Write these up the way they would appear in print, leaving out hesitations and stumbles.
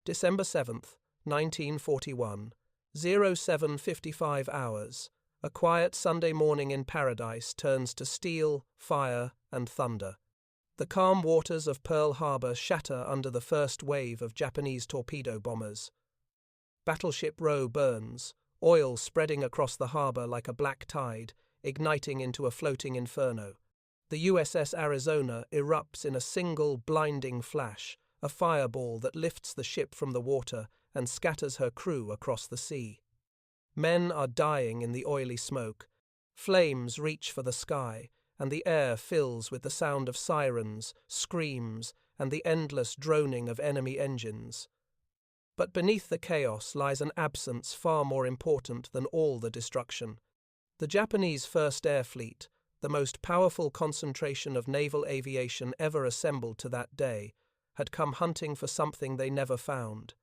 December 7th, 1941, 07:55 hours. A quiet Sunday morning in paradise turns to steel, fire, and thunder. The calm waters of Pearl Harbor shatter under the first wave of Japanese torpedo bombers. Battleship Row burns, oil spreading across the harbor like a black tide, igniting into a floating inferno. The USS Arizona erupts in a single blinding flash, a fireball that lifts the ship from the water and scatters her crew across the sea. Men are dying in the oily smoke. Flames reach for the sky, and the air fills with the sound of sirens, screams, and the endless droning of enemy engines. But beneath the chaos lies an absence far more important than all the destruction. The Japanese First Air Fleet, the most powerful concentration of naval aviation ever assembled to that day, had come hunting for something they never found.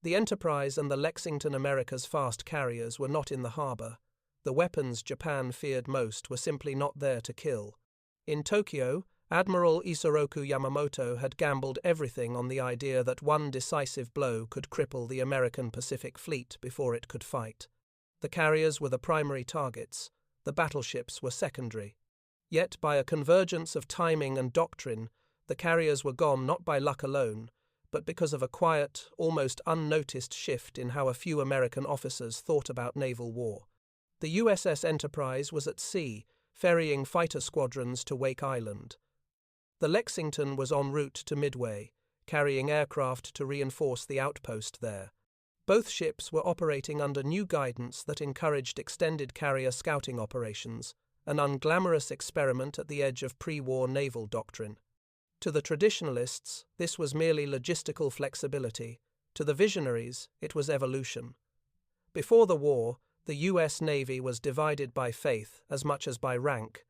The Enterprise and the Lexington, America's fast carriers, were not in the harbor. The weapons Japan feared most were simply not there to kill. In Tokyo, Admiral Isoroku Yamamoto had gambled everything on the idea that one decisive blow could cripple the American Pacific Fleet before it could fight. The carriers were the primary targets, the battleships were secondary. Yet, by a convergence of timing and doctrine, the carriers were gone not by luck alone, but because of a quiet, almost unnoticed shift in how a few American officers thought about naval war. The USS Enterprise was at sea, ferrying fighter squadrons to Wake Island. The Lexington was en route to Midway, carrying aircraft to reinforce the outpost there. Both ships were operating under new guidance that encouraged extended carrier scouting operations, an unglamorous experiment at the edge of pre-war naval doctrine. To the traditionalists, this was merely logistical flexibility. To the visionaries, it was evolution. Before the war, the U.S. Navy was divided by faith as much as by rank.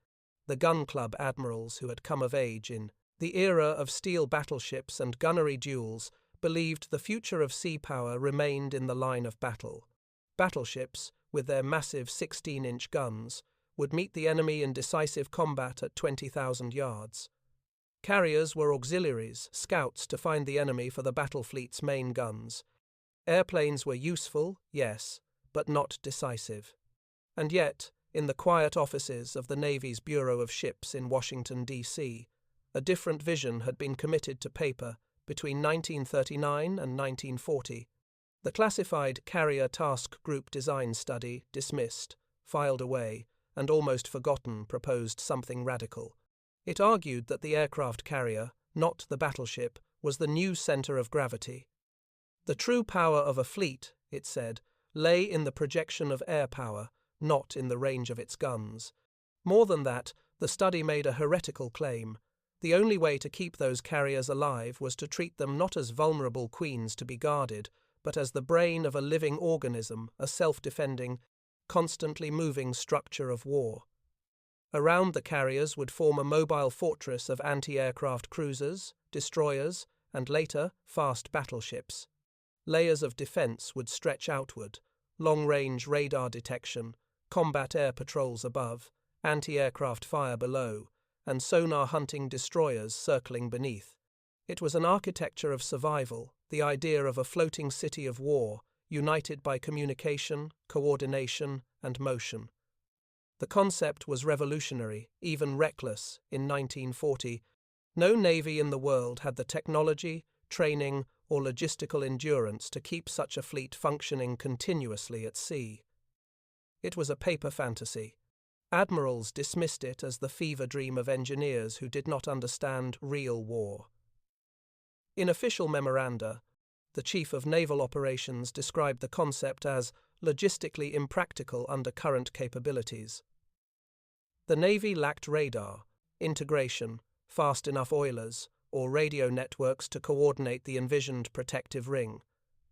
The gun club admirals who had come of age in the era of steel battleships and gunnery duels believed the future of sea power remained in the line of battle. Battleships, with their massive 16-inch guns, would meet the enemy in decisive combat at 20,000 yards. Carriers were auxiliaries, scouts to find the enemy for the battle fleet's main guns. Airplanes were useful, yes, but not decisive. And yet, in the quiet offices of the Navy's Bureau of Ships in Washington, D.C., a different vision had been committed to paper between 1939 and 1940. The classified Carrier Task Group Design Study, dismissed, filed away, and almost forgotten, proposed something radical. It argued that the aircraft carrier, not the battleship, was the new center of gravity. The true power of a fleet, it said, lay in the projection of air power, not in the range of its guns. More than that, the study made a heretical claim. The only way to keep those carriers alive was to treat them not as vulnerable queens to be guarded, but as the brain of a living organism, a self-defending, constantly moving structure of war. Around the carriers would form a mobile fortress of anti-aircraft cruisers, destroyers, and later, fast battleships. Layers of defense would stretch outward, long-range radar detection, combat air patrols above, anti-aircraft fire below, and sonar-hunting destroyers circling beneath. It was an architecture of survival, the idea of a floating city of war, united by communication, coordination, and motion. The concept was revolutionary, even reckless, in 1940. No navy in the world had the technology, training, or logistical endurance to keep such a fleet functioning continuously at sea. It was a paper fantasy. Admirals dismissed it as the fever dream of engineers who did not understand real war. In official memoranda, the Chief of Naval Operations described the concept as logistically impractical under current capabilities. The Navy lacked radar, integration, fast enough oilers, or radio networks to coordinate the envisioned protective ring,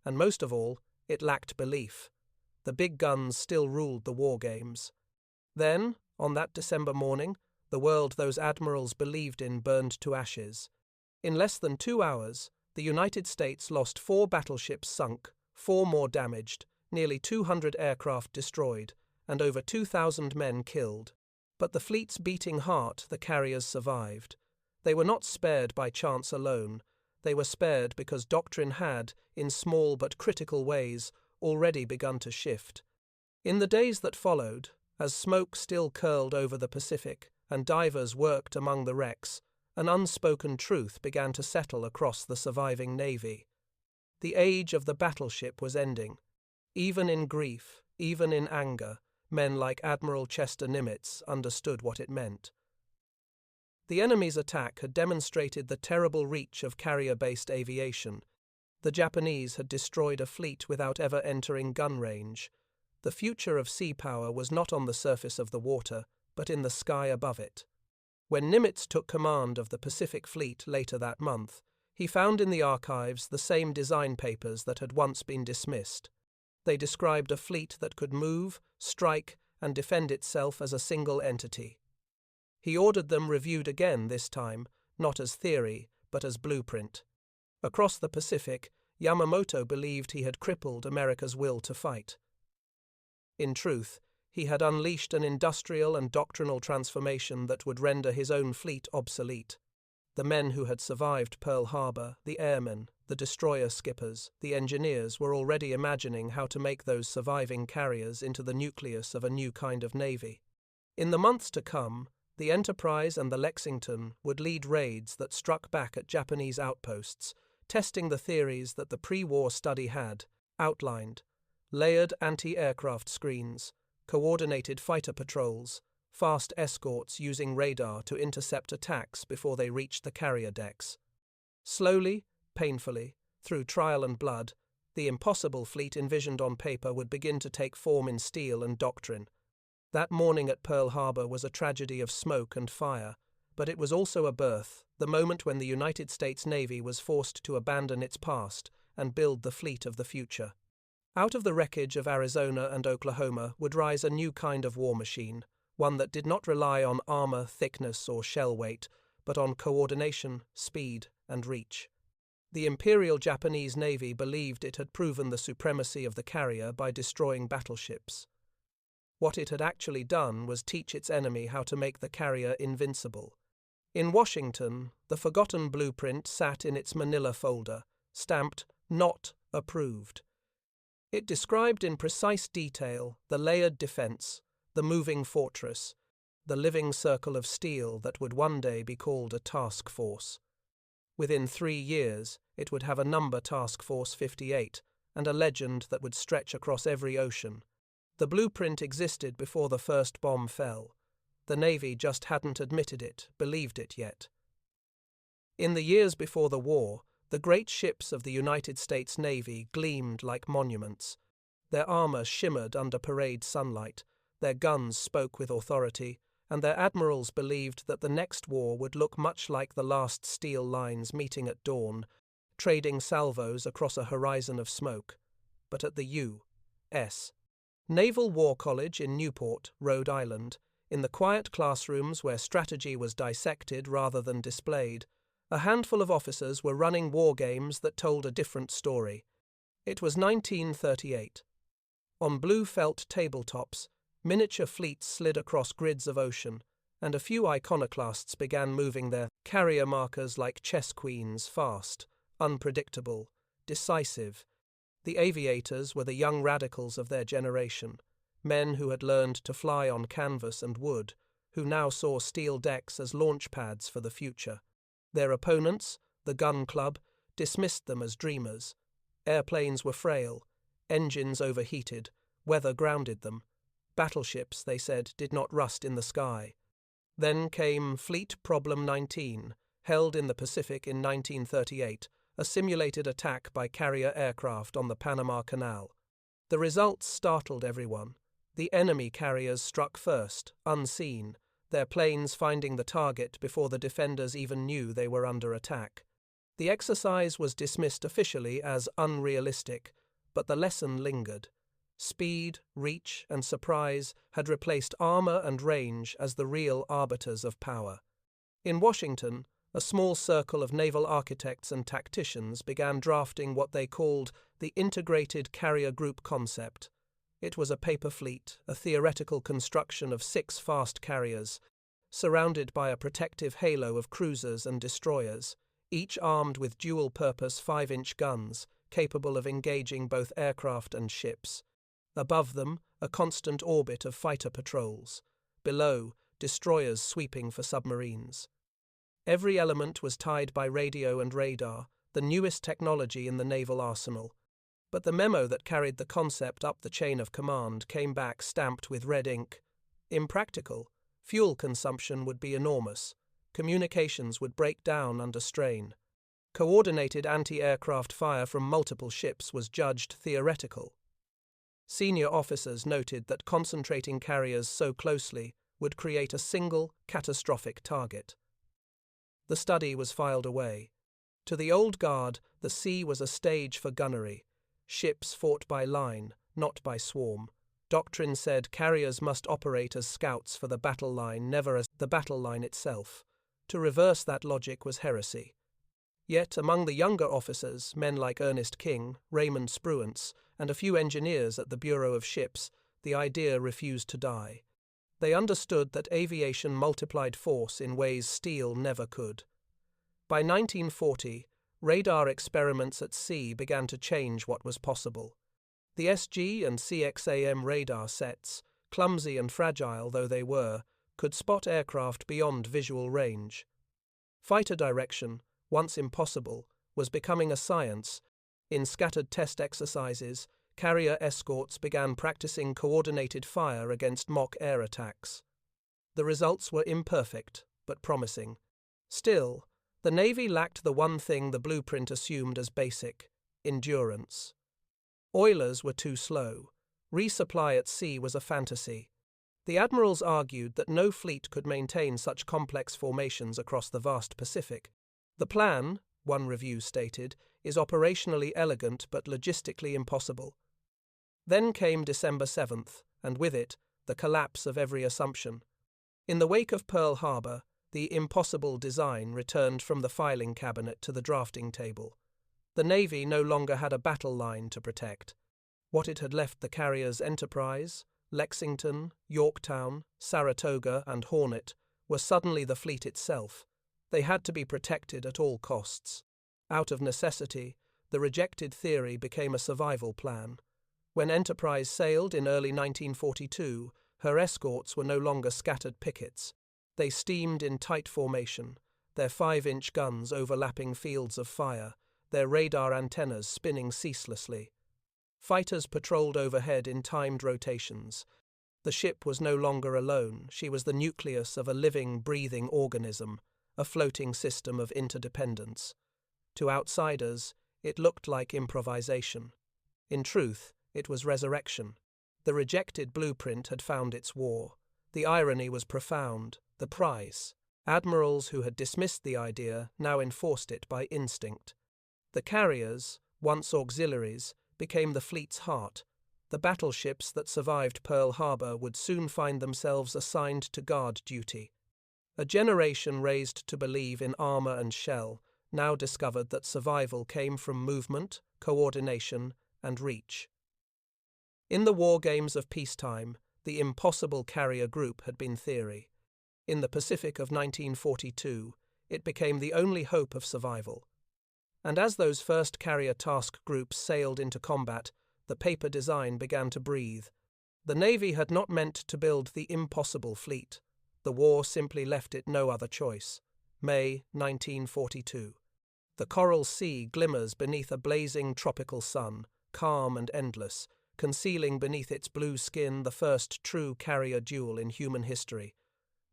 and most of all, it lacked belief. The big guns still ruled the war games. Then, on that December morning, the world those admirals believed in burned to ashes. In less than 2 hours, the United States lost 4 battleships sunk, 4 more damaged, nearly 200 aircraft destroyed, and over 2,000 men killed. But the fleet's beating heart, the carriers survived. They were not spared by chance alone. they were spared because doctrine had, in small but critical ways, already begun to shift. In the days that followed, as smoke still curled over the Pacific and divers worked among the wrecks, an unspoken truth began to settle across the surviving Navy. The age of the battleship was ending. Even in grief, even in anger, men like Admiral Chester Nimitz understood what it meant. The enemy's attack had demonstrated the terrible reach of carrier-based aviation. The Japanese had destroyed a fleet without ever entering gun range. The future of sea power was not on the surface of the water, but in the sky above it. When Nimitz took command of the Pacific Fleet later that month, he found in the archives the same design papers that had once been dismissed. They described a fleet that could move, strike, and defend itself as a single entity. He ordered them reviewed again this time, not as theory, but as blueprint. Across the Pacific, Yamamoto believed he had crippled America's will to fight. In truth, he had unleashed an industrial and doctrinal transformation that would render his own fleet obsolete. The men who had survived Pearl Harbor, the airmen, the destroyer skippers, the engineers were already imagining how to make those surviving carriers into the nucleus of a new kind of navy. In the months to come, the Enterprise and the Lexington would lead raids that struck back at Japanese outposts, testing the theories that the pre-war study had outlined: layered anti-aircraft screens, coordinated fighter patrols, fast escorts using radar to intercept attacks before they reached the carrier decks. Slowly, painfully, through trial and blood, the impossible fleet envisioned on paper would begin to take form in steel and doctrine. That morning at Pearl Harbor was a tragedy of smoke and fire, but it was also a birth, the moment when the United States Navy was forced to abandon its past and build the fleet of the future. Out of the wreckage of Arizona and Oklahoma would rise a new kind of war machine, one that did not rely on armor, thickness, or shell weight, but on coordination, speed, and reach. The Imperial Japanese Navy believed it had proven the supremacy of the carrier by destroying battleships. What it had actually done was teach its enemy how to make the carrier invincible. In Washington, the forgotten blueprint sat in its manila folder, stamped "Not Approved." It described in precise detail the layered defense, the moving fortress, the living circle of steel that would one day be called a task force. Within 3 years, it would have a number Task Force 58 and a legend that would stretch across every ocean. The blueprint existed before the first bomb fell. The Navy just hadn't admitted it, believed it yet. In the years before the war, the great ships of the United States Navy gleamed like monuments. Their armor shimmered under parade sunlight, their guns spoke with authority, and their admirals believed that the next war would look much like the last steel lines meeting at dawn, trading salvos across a horizon of smoke. But at the U.S. Naval War College in Newport, Rhode Island, in the quiet classrooms where strategy was dissected rather than displayed, a handful of officers were running war games that told a different story. It was 1938. On blue felt tabletops, miniature fleets slid across grids of ocean, and a few iconoclasts began moving their carrier markers like chess queens, fast, unpredictable, decisive. The aviators were the young radicals of their generation, men who had learned to fly on canvas and wood, who now saw steel decks as launch pads for the future. Their opponents, the gun club, dismissed them as dreamers. Airplanes were frail, engines overheated, weather grounded them. Battleships, they said, did not rust in the sky. Then came Fleet Problem 19, held in the Pacific in 1938, a simulated attack by carrier aircraft on the Panama Canal. The results startled everyone. The enemy carriers struck first, unseen, their planes finding the target before the defenders even knew they were under attack. The exercise was dismissed officially as unrealistic, but the lesson lingered. Speed, reach, and surprise had replaced armor and range as the real arbiters of power. In Washington, a small circle of naval architects and tacticians began drafting what they called the Integrated Carrier Group concept. It was a paper fleet, a theoretical construction of 6 fast carriers, surrounded by a protective halo of cruisers and destroyers, each armed with dual-purpose 5-inch guns capable of engaging both aircraft and ships. Above them, a constant orbit of fighter patrols. Below, destroyers sweeping for submarines. Every element was tied by radio and radar, the newest technology in the naval arsenal. But the memo that carried the concept up the chain of command came back stamped with red ink. Impractical. Fuel consumption would be enormous. Communications would break down under strain. Coordinated anti-aircraft fire from multiple ships was judged theoretical. Senior officers noted that concentrating carriers so closely would create a single, catastrophic target. The study was filed away. To the old guard, the sea was a stage for gunnery. Ships fought by line, not by swarm. Doctrine said carriers must operate as scouts for the battle line, never as the battle line itself. To reverse that logic was heresy. Yet among the younger officers, men like Ernest King, Raymond Spruance, and a few engineers at the Bureau of Ships, the idea refused to die. They understood that aviation multiplied force in ways steel never could. By 1940, radar experiments at sea began to change what was possible. The SG and CXAM radar sets, clumsy and fragile though they were, could spot aircraft beyond visual range. Fighter direction, once impossible, was becoming a science. In scattered test exercises, carrier escorts began practicing coordinated fire against mock air attacks. The results were imperfect, but promising. Still, the Navy lacked the one thing the blueprint assumed as basic: endurance. Oilers were too slow. Resupply at sea was a fantasy. The admirals argued that no fleet could maintain such complex formations across the vast Pacific. The plan, one review stated, is operationally elegant but logistically impossible. Then came December 7th, and with it, the collapse of every assumption. In the wake of Pearl Harbor, the impossible design returned from the filing cabinet to the drafting table. The Navy no longer had a battle line to protect. What it had left the carriers Enterprise, Lexington, Yorktown, Saratoga, and Hornet were suddenly the fleet itself. They had to be protected at all costs. Out of necessity, the rejected theory became a survival plan. When Enterprise sailed in early 1942, her escorts were no longer scattered pickets. They steamed in tight formation, their 5-inch guns overlapping fields of fire, their radar antennas spinning ceaselessly. Fighters patrolled overhead in timed rotations. The ship was no longer alone. She was the nucleus of a living, breathing organism, a floating system of interdependence. To outsiders, it looked like improvisation. In truth, it was resurrection. The rejected blueprint had found its war. The irony was profound. The price. Admirals who had dismissed the idea now enforced it by instinct. The carriers, once auxiliaries, became the fleet's heart. The battleships that survived Pearl Harbor would soon find themselves assigned to guard duty. A generation raised to believe in armor and shell now discovered that survival came from movement, coordination, and reach. In the war games of peacetime, the impossible carrier group had been theory. In the Pacific of 1942, it became the only hope of survival. And as those first carrier task groups sailed into combat, the paper design began to breathe. The Navy had not meant to build the impossible fleet. The war simply left it no other choice. May 1942. The Coral Sea glimmers beneath a blazing tropical sun, calm and endless, concealing beneath its blue skin the first true carrier duel in human history.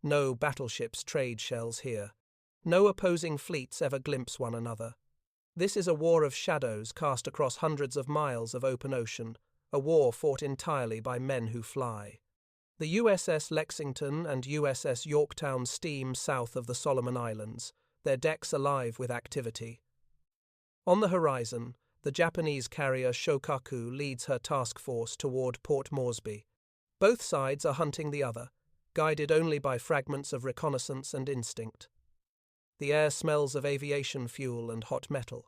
No battleships trade shells here. No opposing fleets ever glimpse one another. This is a war of shadows cast across hundreds of miles of open ocean, a war fought entirely by men who fly. The USS Lexington and USS Yorktown steam south of the Solomon Islands, their decks alive with activity. On the horizon, the Japanese carrier Shokaku leads her task force toward Port Moresby. Both sides are hunting the other, guided only by fragments of reconnaissance and instinct. The air smells of aviation fuel and hot metal.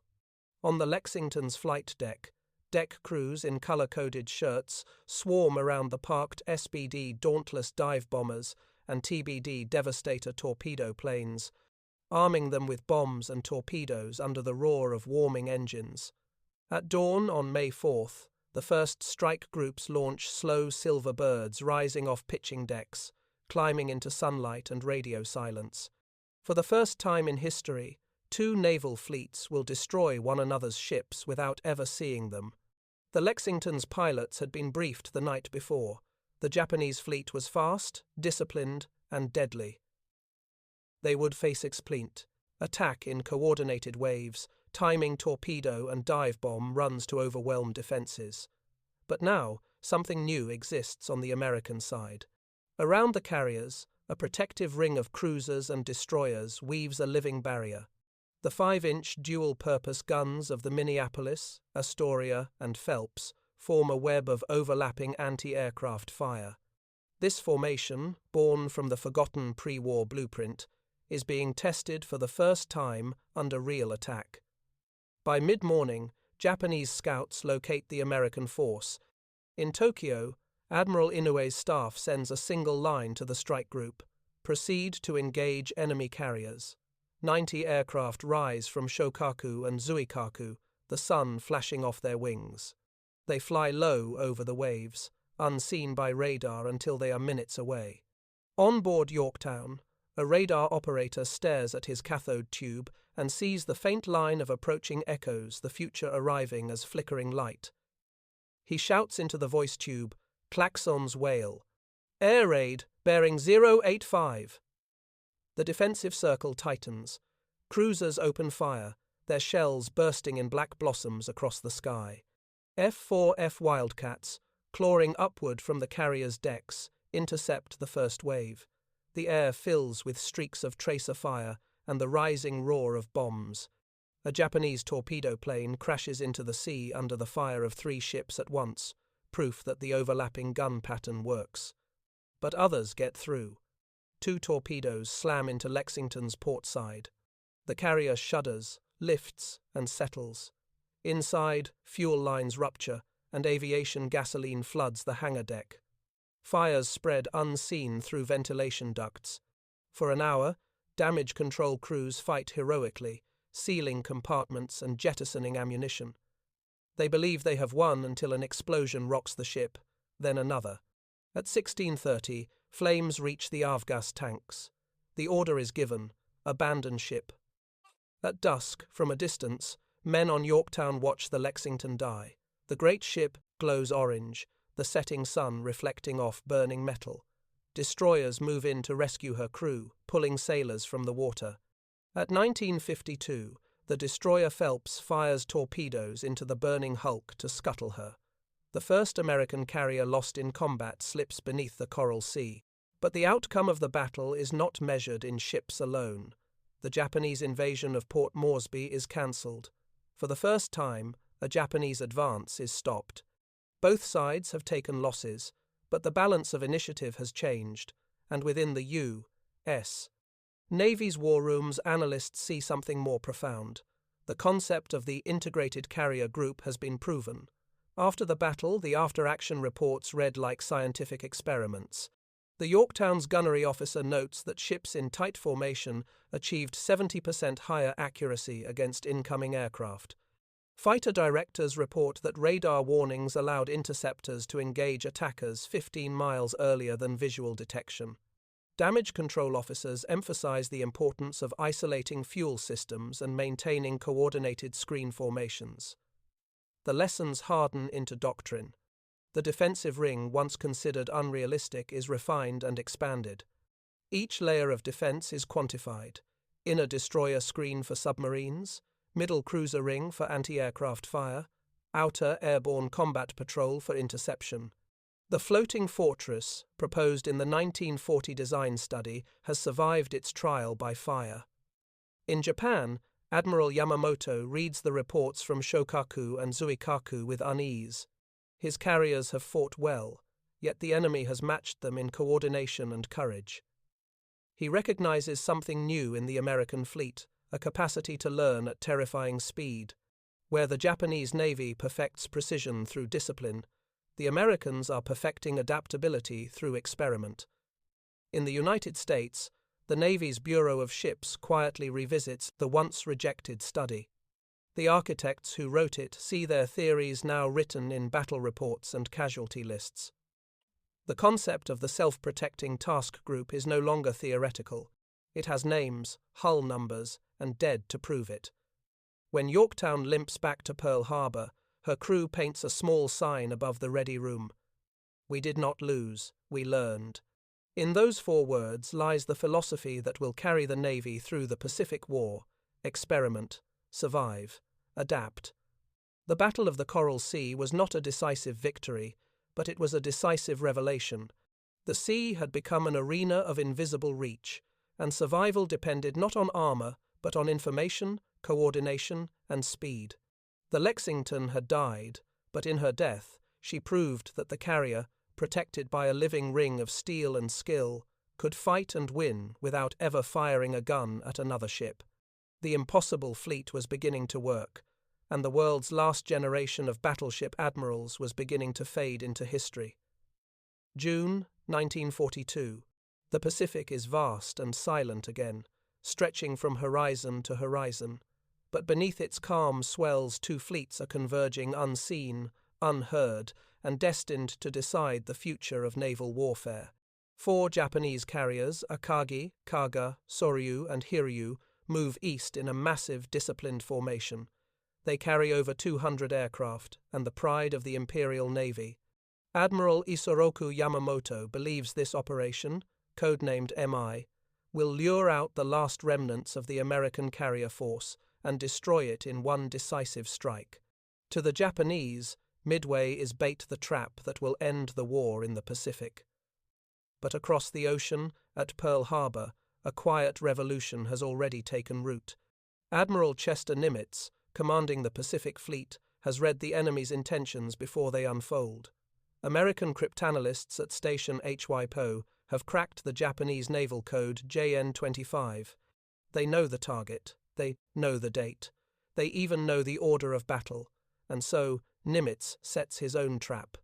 On the Lexington's flight deck crews in color-coded shirts swarm around the parked SBD Dauntless dive bombers and TBD Devastator torpedo planes. arming them with bombs and torpedoes under the roar of warming engines. At dawn on May 4th, the first strike groups launch slow silver birds rising off pitching decks, climbing into sunlight and radio silence. For the first time in history, two naval fleets will destroy one another's ships without ever seeing them. The Lexington's pilots had been briefed the night before. The Japanese fleet was fast, disciplined, and deadly. They would face attack in coordinated waves, timing torpedo and dive bomb runs to overwhelm defenses. But now, something new exists on the American side. Around the carriers, a protective ring of cruisers and destroyers weaves a living barrier. The 5-inch dual-purpose guns of the Minneapolis, Astoria, and Phelps form a web of overlapping anti-aircraft fire. This formation, born from the forgotten pre-war blueprint, is being tested for the first time under real attack. By mid-morning, Japanese scouts locate the American force. In Tokyo, Admiral Inoue's staff sends a single line to the strike group: proceed to engage enemy carriers. 90 aircraft rise from Shokaku and Zuikaku, the sun flashing off their wings. They fly low over the waves, unseen by radar until they are minutes away. On board Yorktown, a radar operator stares at his cathode tube and sees the faint line of approaching echoes, the future arriving as flickering light. He shouts into the voice tube, klaxons wail. Air raid, bearing 085. The defensive circle tightens. Cruisers open fire, their shells bursting in black blossoms across the sky. F-4F Wildcats, clawing upward from the carrier's decks, intercept the first wave. The air fills with streaks of tracer fire and the rising roar of bombs. A Japanese torpedo plane crashes into the sea under the fire of 3 ships at once, proof that the overlapping gun pattern works. But others get through. 2 torpedoes slam into Lexington's port side. The carrier shudders, lifts, and settles. Inside, fuel lines rupture, and aviation gasoline floods the hangar deck. Fires spread unseen through ventilation ducts. For an hour, damage control crews fight heroically, sealing compartments and jettisoning ammunition. They believe they have won until an explosion rocks the ship, then another. At 16:30, flames reach the avgas tanks. The order is given: abandon ship. At dusk, from a distance, men on Yorktown watch the Lexington die. The great ship glows orange, the setting sun reflecting off burning metal. Destroyers move in to rescue her crew, pulling sailors from the water. At 19:52, the destroyer Phelps fires torpedoes into the burning hulk to scuttle her. The first American carrier lost in combat slips beneath the Coral Sea. But the outcome of the battle is not measured in ships alone. The Japanese invasion of Port Moresby is cancelled. For the first time, a Japanese advance is stopped. Both sides have taken losses, but the balance of initiative has changed, and within the U.S. Navy's war rooms, analysts see something more profound. The concept of the integrated carrier group has been proven. After the battle, the after-action reports read like scientific experiments. The Yorktown's gunnery officer notes that ships in tight formation achieved 70% higher accuracy against incoming aircraft. Fighter directors report that radar warnings allowed interceptors to engage attackers 15 miles earlier than visual detection. Damage control officers emphasize the importance of isolating fuel systems and maintaining coordinated screen formations. The lessons harden into doctrine. The defensive ring, once considered unrealistic, is refined and expanded. Each layer of defense is quantified: inner destroyer screen for submarines, middle cruiser ring for anti-aircraft fire, outer airborne combat patrol for interception. The floating fortress, proposed in the 1940 design study, has survived its trial by fire. In Japan, Admiral Yamamoto reads the reports from Shokaku and Zuikaku with unease. His carriers have fought well, yet the enemy has matched them in coordination and courage. He recognizes something new in the American fleet, a capacity to learn at terrifying speed. Where the Japanese Navy perfects precision through discipline, the Americans are perfecting adaptability through experiment. In the United States, the Navy's Bureau of Ships quietly revisits the once-rejected study. The architects who wrote it see their theories now written in battle reports and casualty lists. The concept of the self-protecting task group is no longer theoretical. It has names, hull numbers, and dead to prove it. When Yorktown limps back to Pearl Harbor, her crew paints a small sign above the ready room. "We did not lose, we learned." In those 4 words lies the philosophy that will carry the Navy through the Pacific War: experiment, survive, adapt. The Battle of the Coral Sea was not a decisive victory, but it was a decisive revelation. The sea had become an arena of invisible reach, and survival depended not on armor, but on information, coordination, and speed. The Lexington had died, but in her death, she proved that the carrier, protected by a living ring of steel and skill, could fight and win without ever firing a gun at another ship. The impossible fleet was beginning to work, and the world's last generation of battleship admirals was beginning to fade into history. June 1942. The Pacific is vast and silent again, stretching from horizon to horizon. But beneath its calm swells 2 fleets are converging unseen, unheard, and destined to decide the future of naval warfare. 4 Japanese carriers, Akagi, Kaga, Soryu, and Hiryu, move east in a massive, disciplined formation. They carry over 200 aircraft, and the pride of the Imperial Navy. Admiral Isoroku Yamamoto believes this operation, codenamed MI, will lure out the last remnants of the American carrier force and destroy it in one decisive strike. To the Japanese, Midway is bait the trap that will end the war in the Pacific. But across the ocean, at Pearl Harbor, a quiet revolution has already taken root. Admiral Chester Nimitz, commanding the Pacific Fleet, has read the enemy's intentions before they unfold. American cryptanalysts at Station HYPO have cracked the Japanese naval code JN-25. They know the target, they know the date, they even know the order of battle, and so Nimitz sets his own trap.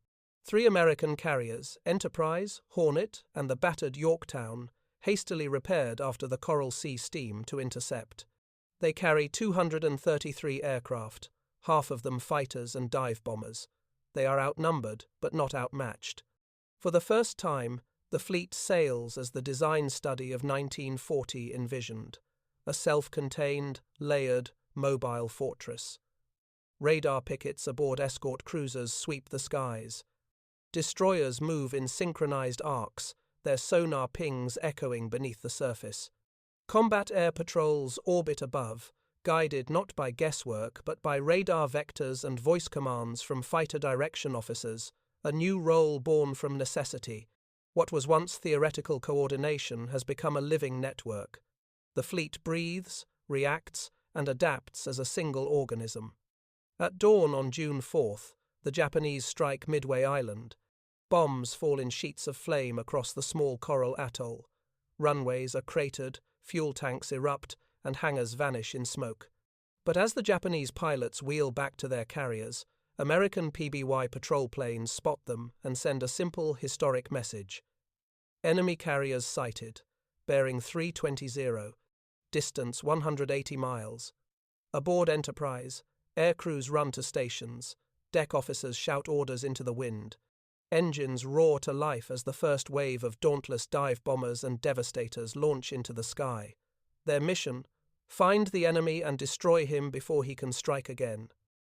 3 American carriers, Enterprise, Hornet, and the battered Yorktown, hastily repaired after the Coral Sea steam to intercept. They carry 233 aircraft, half of them fighters and dive bombers. They are outnumbered, but not outmatched. For the first time, the fleet sails as the design study of 1940 envisioned, a self-contained, layered, mobile fortress. Radar pickets aboard escort cruisers sweep the skies. Destroyers move in synchronized arcs, their sonar pings echoing beneath the surface. Combat air patrols orbit above, guided not by guesswork but by radar vectors and voice commands from fighter direction officers, a new role born from necessity. What was once theoretical coordination has become a living network. The fleet breathes, reacts, and adapts as a single organism. At dawn on June 4th, the Japanese strike Midway Island. Bombs fall in sheets of flame across the small coral atoll. Runways are cratered, fuel tanks erupt, and hangars vanish in smoke. But as the Japanese pilots wheel back to their carriers, American PBY patrol planes spot them and send a simple, historic message. Enemy carriers sighted, bearing 320, distance 180 miles. Aboard Enterprise, air crews run to stations, deck officers shout orders into the wind. Engines roar to life as the first wave of dauntless dive bombers and devastators launch into the sky. Their mission: find the enemy and destroy him before he can strike again.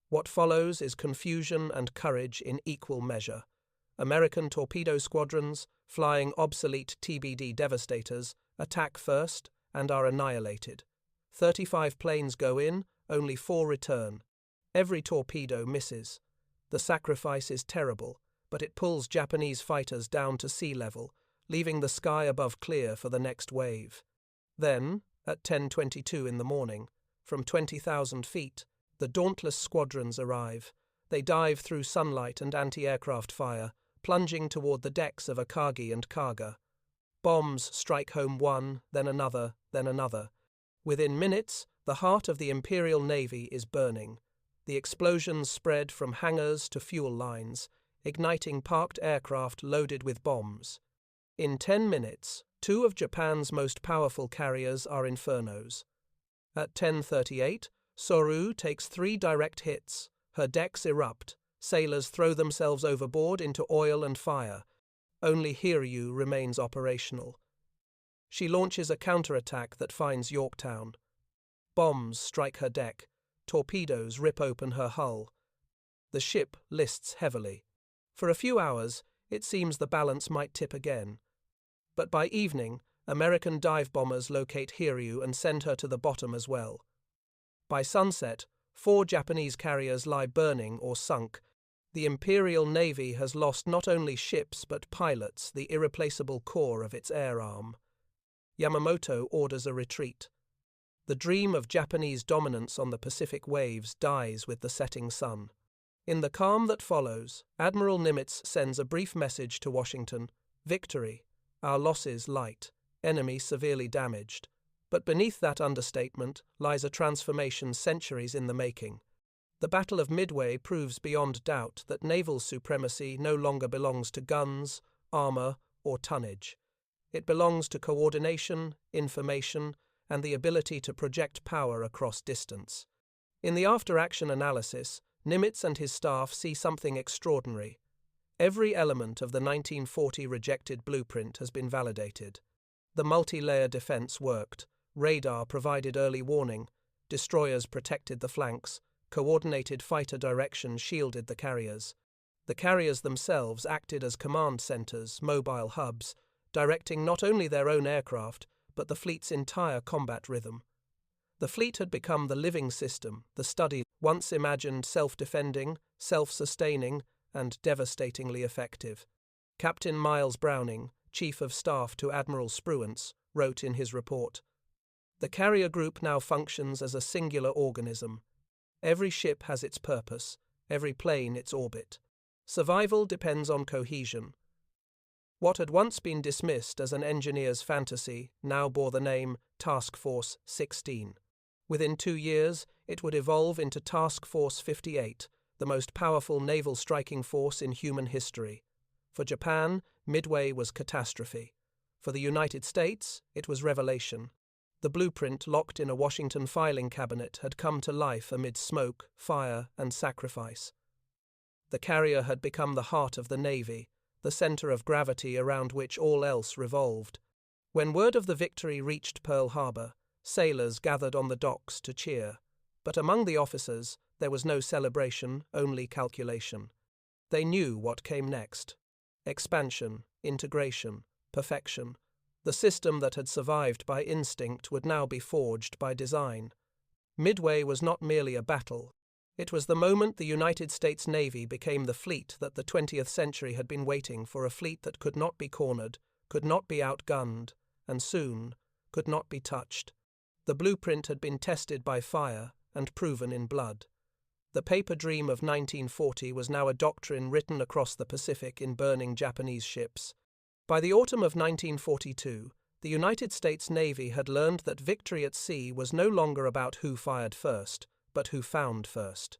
What follows is confusion and courage in equal measure. American torpedo squadrons, flying obsolete TBD devastators, attack first and are annihilated. 35 planes go in, only 4 return. Every torpedo misses. The sacrifice is terrible, but it pulls Japanese fighters down to sea level, leaving the sky above clear for the next wave. Then, at 10:22 in the morning, from 20,000 feet, the dauntless squadrons arrive. They dive through sunlight and anti-aircraft fire, plunging toward the decks of Akagi and Kaga. Bombs strike home one, then another, then another. Within minutes, the heart of the Imperial Navy is burning. The explosions spread from hangars to fuel lines, igniting parked aircraft loaded with bombs. In 10 minutes, 2 of Japan's most powerful carriers are infernos. At 10:38, Soryu takes 3 direct hits. Her decks erupt. Sailors throw themselves overboard into oil and fire. Only Hiryu remains operational. She launches a counterattack that finds Yorktown. Bombs strike her deck. Torpedoes rip open her hull. The ship lists heavily. For a few hours, it seems the balance might tip again. But by evening, American dive bombers locate Hiryu and send her to the bottom as well. By sunset, 4 Japanese carriers lie burning or sunk. The Imperial Navy has lost not only ships but pilots, the irreplaceable core of its air arm. Yamamoto orders a retreat. The dream of Japanese dominance on the Pacific waves dies with the setting sun. In the calm that follows, Admiral Nimitz sends a brief message to Washington: "Victory. Our losses light. Enemy severely damaged." But beneath that understatement lies a transformation centuries in the making. The Battle of Midway proves beyond doubt that naval supremacy no longer belongs to guns, armor, or tonnage. It belongs to coordination, information, and the ability to project power across distance. In the after-action analysis, Nimitz and his staff see something extraordinary. Every element of the 1940 rejected blueprint has been validated. The multi-layer defense worked. Radar provided early warning. Destroyers protected the flanks. Coordinated fighter direction shielded the carriers. The carriers themselves acted as command centers, mobile hubs, directing not only their own aircraft, but the fleet's entire combat rhythm. The fleet had become the living system, the study, once imagined self-defending, self-sustaining, and devastatingly effective. Captain Miles Browning, Chief of Staff to Admiral Spruance, wrote in his report, "The carrier group now functions as a singular organism. Every ship has its purpose, every plane its orbit. Survival depends on cohesion." What had once been dismissed as an engineer's fantasy now bore the name Task Force 16. Within 2 years, it would evolve into Task Force 58, the most powerful naval striking force in human history. For Japan, Midway was catastrophe. For the United States, it was revelation. The blueprint locked in a Washington filing cabinet had come to life amid smoke, fire, and sacrifice. The carrier had become the heart of the Navy, the center of gravity around which all else revolved. When word of the victory reached Pearl Harbor, sailors gathered on the docks to cheer. But among the officers, there was no celebration, only calculation. They knew what came next. Expansion, integration, perfection. The system that had survived by instinct would now be forged by design. Midway was not merely a battle. It was the moment the United States Navy became the fleet that the 20th century had been waiting for, a fleet that could not be cornered, could not be outgunned, and soon could not be touched. The blueprint had been tested by fire and proven in blood. The paper dream of 1940 was now a doctrine written across the Pacific in burning Japanese ships. By the autumn of 1942, the United States Navy had learned that victory at sea was no longer about who fired first, but who found first.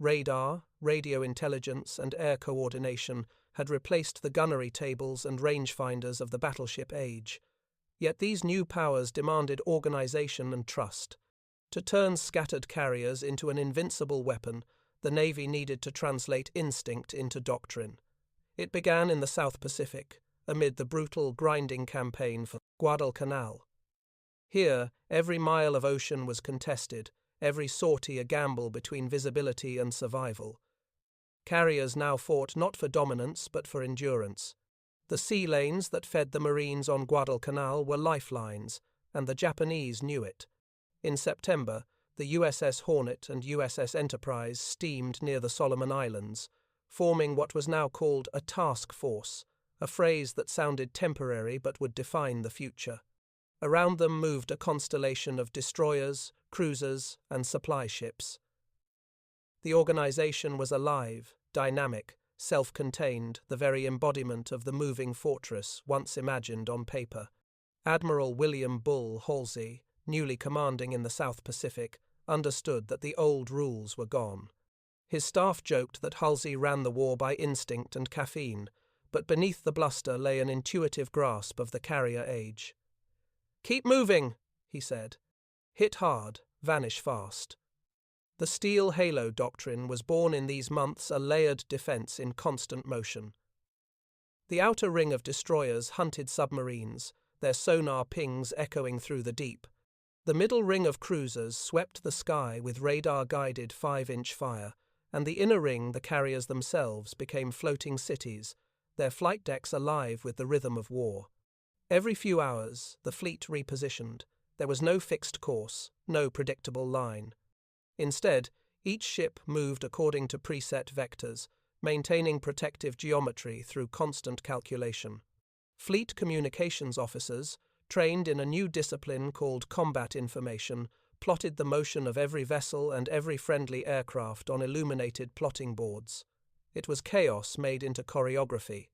Radar, radio intelligence, and air coordination had replaced the gunnery tables and rangefinders of the battleship age. Yet these new powers demanded organization and trust. To turn scattered carriers into an invincible weapon, the Navy needed to translate instinct into doctrine. It began in the South Pacific, amid the brutal, grinding campaign for Guadalcanal. Here, every mile of ocean was contested, every sortie a gamble between visibility and survival. Carriers now fought not for dominance but for endurance. The sea lanes that fed the Marines on Guadalcanal were lifelines, and the Japanese knew it. In September, the USS Hornet and USS Enterprise steamed near the Solomon Islands, forming what was now called a task force, a phrase that sounded temporary but would define the future. Around them moved a constellation of destroyers, cruisers, and supply ships. The organization was alive, dynamic, self-contained, the very embodiment of the moving fortress once imagined on paper. Admiral William Bull Halsey, newly commanding in the South Pacific, understood that the old rules were gone. His staff joked that Halsey ran the war by instinct and caffeine, but beneath the bluster lay an intuitive grasp of the carrier age. "Keep moving," he said. "Hit hard, vanish fast." The steel halo doctrine was born in these months, a layered defense in constant motion. The outer ring of destroyers hunted submarines, their sonar pings echoing through the deep. The middle ring of cruisers swept the sky with radar-guided 5-inch fire, and the inner ring, the carriers themselves, became floating cities, their flight decks alive with the rhythm of war. Every few hours, the fleet repositioned. There was no fixed course, no predictable line. Instead, each ship moved according to preset vectors, maintaining protective geometry through constant calculation. Fleet communications officers, trained in a new discipline called combat information, plotted the motion of every vessel and every friendly aircraft on illuminated plotting boards. It was chaos made into choreography.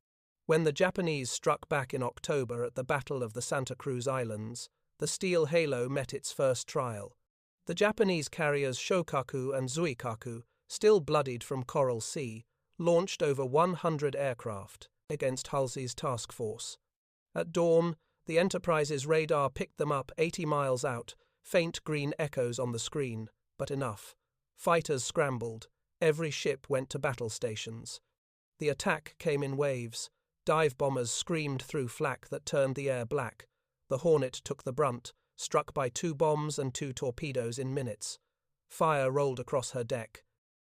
When the Japanese struck back in October at the Battle of the Santa Cruz Islands, the steel halo met its first trial. The Japanese carriers Shokaku and Zuikaku, still bloodied from Coral Sea, launched over 100 aircraft against Halsey's task force. At dawn, the Enterprise's radar picked them up 80 miles out, faint green echoes on the screen, but enough. Fighters scrambled. Every ship went to battle stations. The attack came in waves. Dive bombers screamed through flak that turned the air black. The Hornet took the brunt, struck by 2 bombs and 2 torpedoes in minutes. Fire rolled across her deck.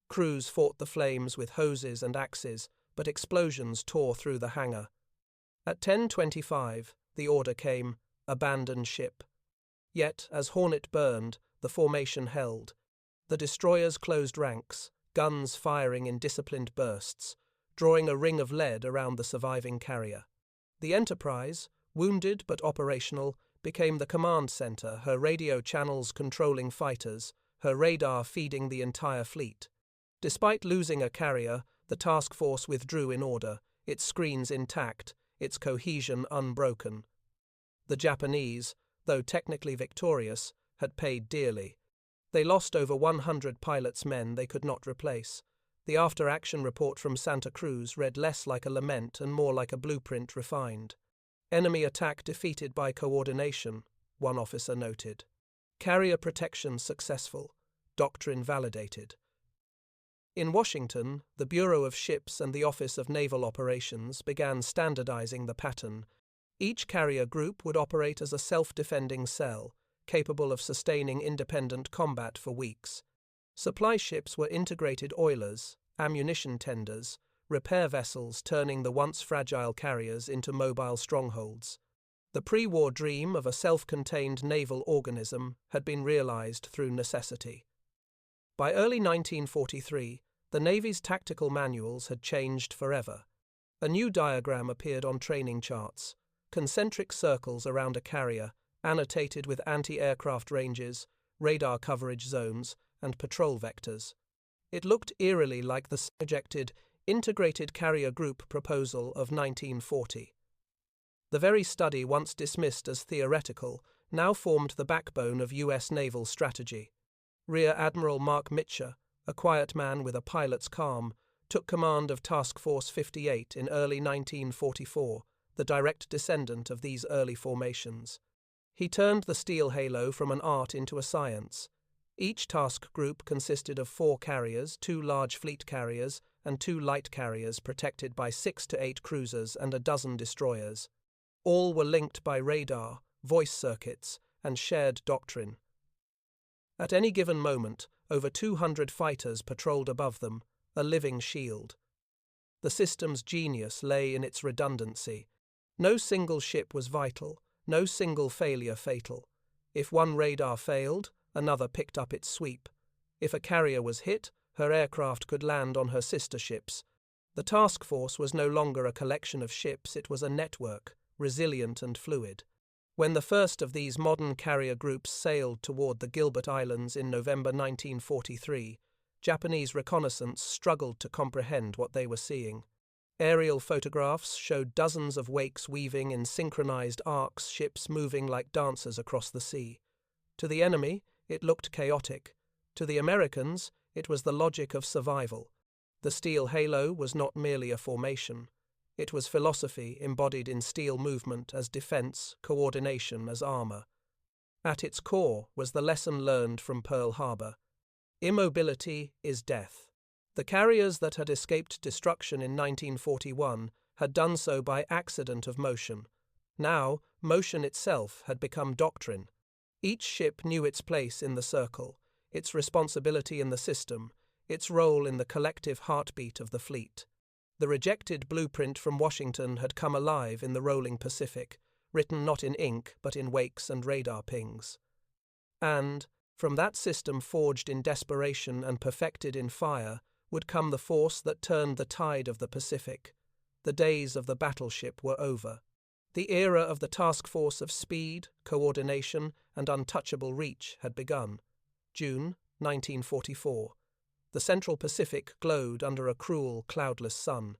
Crews fought the flames with hoses and axes, but explosions tore through the hangar. At 10:25, the order came, "Abandon ship." Yet, as Hornet burned, the formation held. The destroyers closed ranks, guns firing in disciplined bursts, drawing a ring of lead around the surviving carrier. The Enterprise, wounded but operational, became the command center, her radio channels controlling fighters, her radar feeding the entire fleet. Despite losing a carrier, the task force withdrew in order, its screens intact, its cohesion unbroken. The Japanese, though technically victorious, had paid dearly. They lost over 100 pilots' men they could not replace. The after-action report from Santa Cruz read less like a lament and more like a blueprint refined. "Enemy attack defeated by coordination," one officer noted. "Carrier protection successful. Doctrine validated." In Washington, the Bureau of Ships and the Office of Naval Operations began standardizing the pattern. Each carrier group would operate as a self-defending cell, capable of sustaining independent combat for weeks. Supply ships were integrated oilers, ammunition tenders, repair vessels turning the once fragile carriers into mobile strongholds. The pre-war dream of a self-contained naval organism had been realized through necessity. By early 1943, the Navy's tactical manuals had changed forever. A new diagram appeared on training charts, concentric circles around a carrier, annotated with anti-aircraft ranges, radar coverage zones, and patrol vectors. It looked eerily like the projected Integrated Carrier Group proposal of 1940. The very study once dismissed as theoretical now formed the backbone of U.S. naval strategy. Rear Admiral Mark Mitcher, a quiet man with a pilot's calm, took command of Task Force 58 in early 1944, the direct descendant of these early formations. He turned the steel halo from an art into a science. Each task group consisted of 4 carriers, 2 large fleet carriers, and 2 light carriers protected by 6 to 8 cruisers and a dozen destroyers. All were linked by radar, voice circuits, and shared doctrine. At any given moment, over 200 fighters patrolled above them, a living shield. The system's genius lay in its redundancy. No single ship was vital, no single failure fatal. If one radar failed, another picked up its sweep. If a carrier was hit, her aircraft could land on her sister ships. The task force was no longer a collection of ships, it was a network, resilient and fluid. When the first of these modern carrier groups sailed toward the Gilbert Islands in November 1943, Japanese reconnaissance struggled to comprehend what they were seeing. Aerial photographs showed dozens of wakes weaving in synchronized arcs, ships moving like dancers across the sea. To the enemy, it looked chaotic. To the Americans, it was the logic of survival. The steel halo was not merely a formation. It was philosophy embodied in steel movement as defense, coordination as armor. At its core was the lesson learned from Pearl Harbor. Immobility is death. The carriers that had escaped destruction in 1941 had done so by accident of motion. Now, motion itself had become doctrine. Each ship knew its place in the circle, its responsibility in the system, its role in the collective heartbeat of the fleet. The rejected blueprint from Washington had come alive in the rolling Pacific, written not in ink but in wakes and radar pings. And, from that system forged in desperation and perfected in fire, would come the force that turned the tide of the Pacific. The days of the battleship were over. The era of the task force of speed, coordination, and untouchable reach had begun. June 1944. The Central Pacific glowed under a cruel, cloudless sun.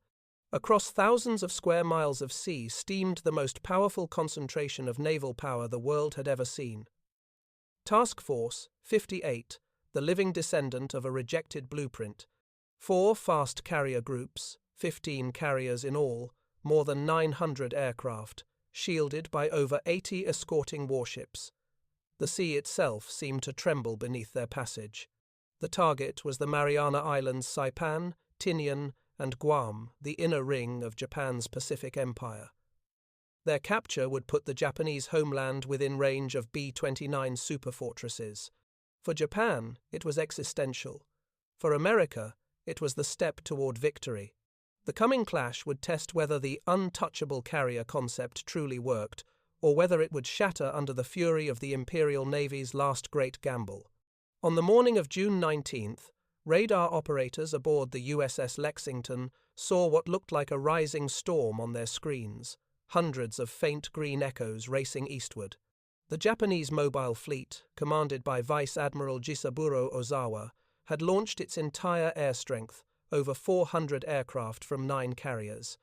Across thousands of square miles of sea steamed the most powerful concentration of naval power the world had ever seen. Task Force 58, the living descendant of a rejected blueprint. 4 fast carrier groups, 15 carriers in all, more than 900 aircraft, shielded by over 80 escorting warships. The sea itself seemed to tremble beneath their passage. The target was the Mariana Islands Saipan, Tinian, and Guam, the inner ring of Japan's Pacific Empire. Their capture would put the Japanese homeland within range of B-29 superfortresses. For Japan, it was existential. For America, it was the step toward victory. The coming clash would test whether the untouchable carrier concept truly worked, or whether it would shatter under the fury of the Imperial Navy's last great gamble. On the morning of June 19th, radar operators aboard the USS Lexington saw what looked like a rising storm on their screens, hundreds of faint green echoes racing eastward. The Japanese mobile fleet, commanded by Vice Admiral Jisaburo Ozawa, had launched its entire air strength, over 400 aircraft from 9 carriers.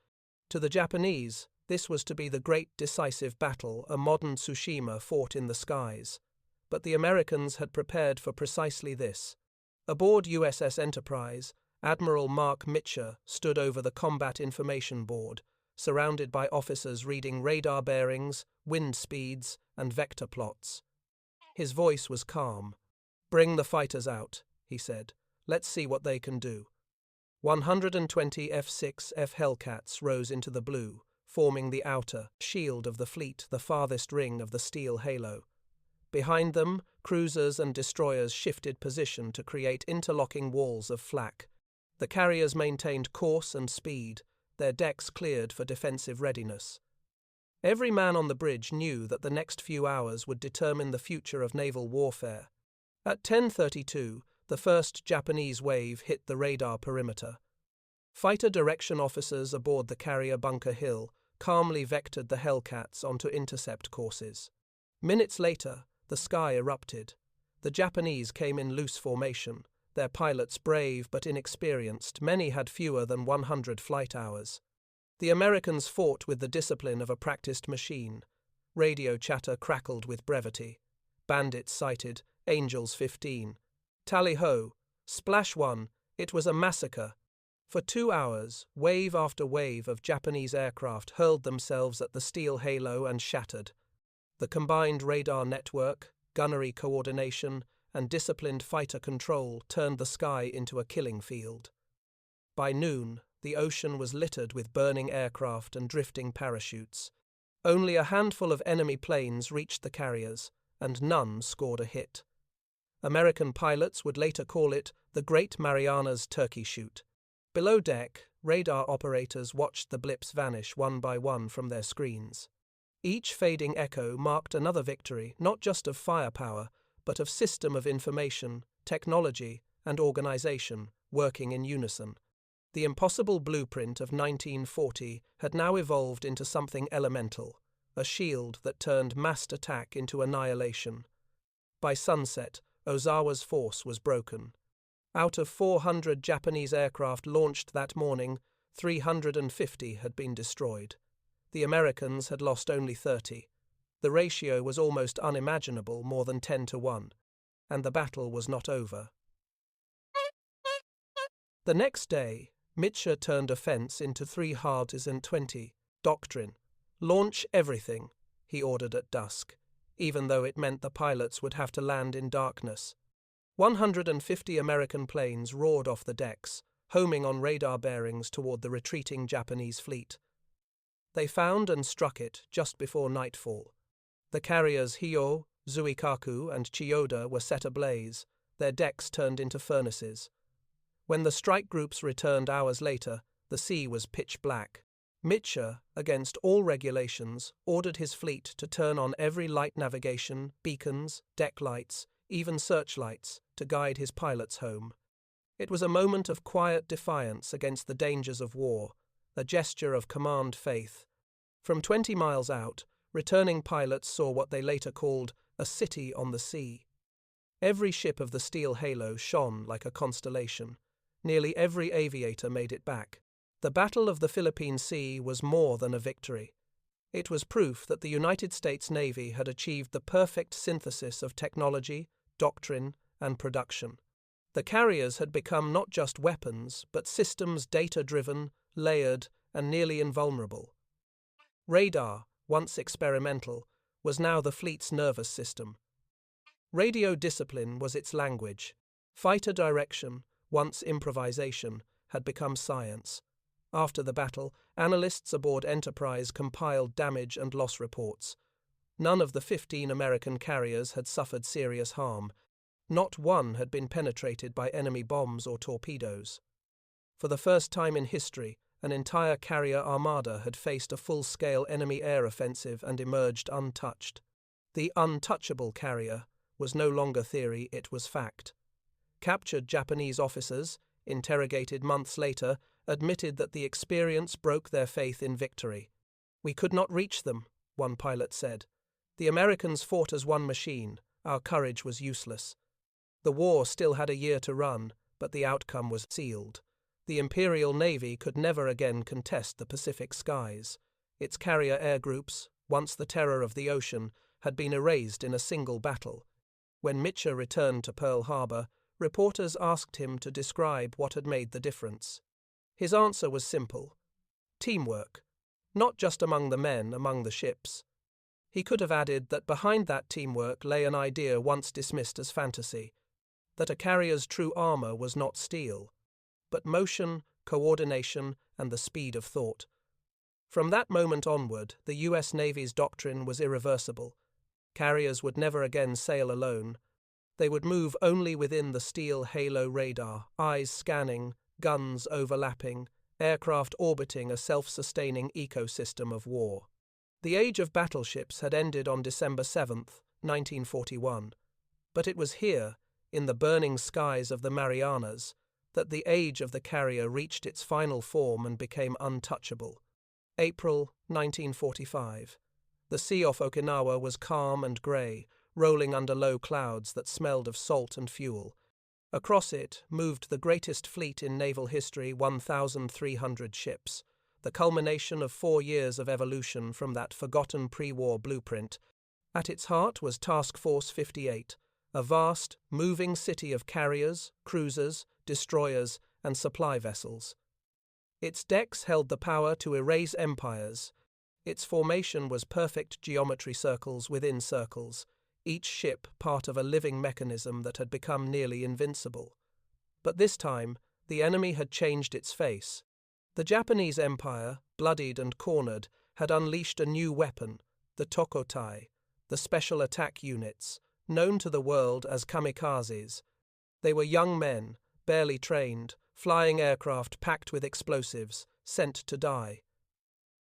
To the Japanese, this was to be the great decisive battle a modern Tsushima fought in the skies. But the Americans had prepared for precisely this. Aboard USS Enterprise, Admiral Mark Mitcher stood over the combat information board, surrounded by officers reading radar bearings, wind speeds, and vector plots. His voice was calm. "Bring the fighters out," he said. "Let's see what they can do." 120 F-6F Hellcats rose into the blue, forming the outer shield of the fleet, the farthest ring of the steel halo. Behind them, cruisers and destroyers shifted position to create interlocking walls of flak. The carriers maintained course and speed, their decks cleared for defensive readiness. Every man on the bridge knew that the next few hours would determine the future of naval warfare. At 10:32, the first Japanese wave hit the radar perimeter. Fighter direction officers aboard the carrier Bunker Hill calmly vectored the Hellcats onto intercept courses. Minutes later, the sky erupted. The Japanese came in loose formation, their pilots brave but inexperienced. Many had fewer than 100 flight hours. The Americans fought with the discipline of a practiced machine. Radio chatter crackled with brevity. Bandits sighted, Angels 15. Tally-ho, Splash 1, it was a massacre. For 2 hours, wave after wave of Japanese aircraft hurled themselves at the steel halo and shattered. The combined radar network, gunnery coordination, and disciplined fighter control turned the sky into a killing field. By noon, the ocean was littered with burning aircraft and drifting parachutes. Only a handful of enemy planes reached the carriers, and none scored a hit. American pilots would later call it the Great Marianas Turkey Shoot. Below deck, radar operators watched the blips vanish one by one from their screens. Each fading echo marked another victory, not just of firepower, but of system of information, technology, and organization, working in unison. The impossible blueprint of 1940 had now evolved into something elemental, a shield that turned massed attack into annihilation. By sunset, Ozawa's force was broken. Out of 400 Japanese aircraft launched that morning, 350 had been destroyed. The Americans had lost only 30. The ratio was almost unimaginable, more than 10-1, and the battle was not over. The next day, Mitscher turned offense into 320. Doctrine. Launch everything, he ordered at dusk, even though it meant the pilots would have to land in darkness. 150 American planes roared off the decks, homing on radar bearings toward the retreating Japanese fleet. They found and struck it just before nightfall. The carriers Hyo, Zuikaku, and Chiyoda were set ablaze, their decks turned into furnaces. When the strike groups returned hours later, the sea was pitch black. Mitscher, against all regulations, ordered his fleet to turn on every light navigation, beacons, deck lights, even searchlights, to guide his pilots home. It was a moment of quiet defiance against the dangers of war, a gesture of command faith. From 20 miles out, returning pilots saw what they later called a city on the sea. Every ship of the steel halo shone like a constellation. Nearly every aviator made it back. The Battle of the Philippine Sea was more than a victory. It was proof that the United States Navy had achieved the perfect synthesis of technology, doctrine, and production. The carriers had become not just weapons, but systems data-driven, layered, and nearly invulnerable. Radar, once experimental, was now the fleet's nervous system. Radio discipline was its language. Fighter direction, once improvisation, had become science. After the battle, analysts aboard Enterprise compiled damage and loss reports. None of the 15 American carriers had suffered serious harm. Not one had been penetrated by enemy bombs or torpedoes. For the first time in history, an entire carrier armada had faced a full-scale enemy air offensive and emerged untouched. The Untouchable carrier was no longer theory, it was fact. Captured Japanese officers, interrogated months later, admitted that the experience broke their faith in victory. "We could not reach them," one pilot said. "The Americans fought as one machine. Our courage was useless." The war still had a year to run, but the outcome was sealed. The Imperial Navy could never again contest the Pacific skies. Its carrier air groups, once the terror of the ocean, had been erased in a single battle. When Mitscher returned to Pearl Harbor, reporters asked him to describe what had made the difference. His answer was simple: teamwork, not just among the men, among the ships. He could have added that behind that teamwork lay an idea once dismissed as fantasy, that a carrier's true armor was not steel, but motion, coordination, and the speed of thought. From that moment onward, the U.S. Navy's doctrine was irreversible. Carriers would never again sail alone. They would move only within the steel halo radar, eyes scanning, guns overlapping, aircraft orbiting a self-sustaining ecosystem of war. The age of battleships had ended on December 7, 1941. But it was here, in the burning skies of the Marianas, that the age of the carrier reached its final form and became untouchable. April 1945. The sea off Okinawa was calm and grey, rolling under low clouds that smelled of salt and fuel. Across it moved the greatest fleet in naval history, 1,300 ships, the culmination of 4 years of evolution from that forgotten pre-war blueprint. At its heart was Task Force 58, a vast, moving city of carriers, cruisers, destroyers, and supply vessels. Its decks held the power to erase empires. Its formation was perfect geometry, circles within circles, each ship part of a living mechanism that had become nearly invincible. But this time, the enemy had changed its face. The Japanese Empire, bloodied and cornered, had unleashed a new weapon, the Tokotai, the special attack units, known to the world as kamikazes. They were young men, barely trained, flying aircraft packed with explosives, sent to die.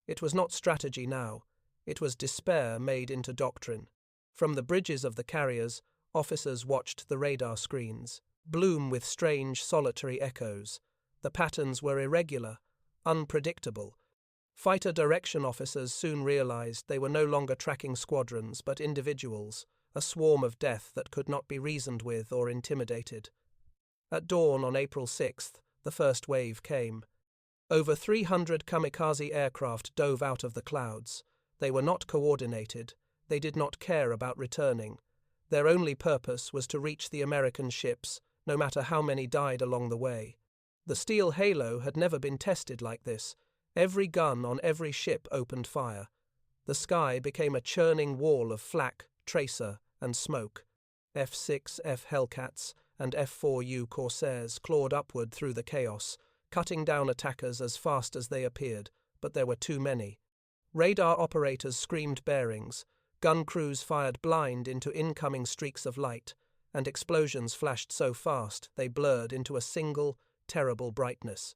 It was not strategy now, it was despair made into doctrine. From the bridges of the carriers, officers watched the radar screens, bloom with strange solitary echoes. The patterns were irregular, unpredictable. Fighter direction officers soon realized they were no longer tracking squadrons but individuals, a swarm of death that could not be reasoned with or intimidated. At dawn on April 6th, the first wave came. Over 300 kamikaze aircraft dove out of the clouds. They were not coordinated. They did not care about returning. Their only purpose was to reach the American ships, no matter how many died along the way. The steel halo had never been tested like this. Every gun on every ship opened fire. The sky became a churning wall of flak, tracer, and smoke. F-6F Hellcats and F-4U Corsairs clawed upward through the chaos, cutting down attackers as fast as they appeared, but there were too many. Radar operators screamed bearings, gun crews fired blind into incoming streaks of light, and explosions flashed so fast they blurred into a single, terrible brightness.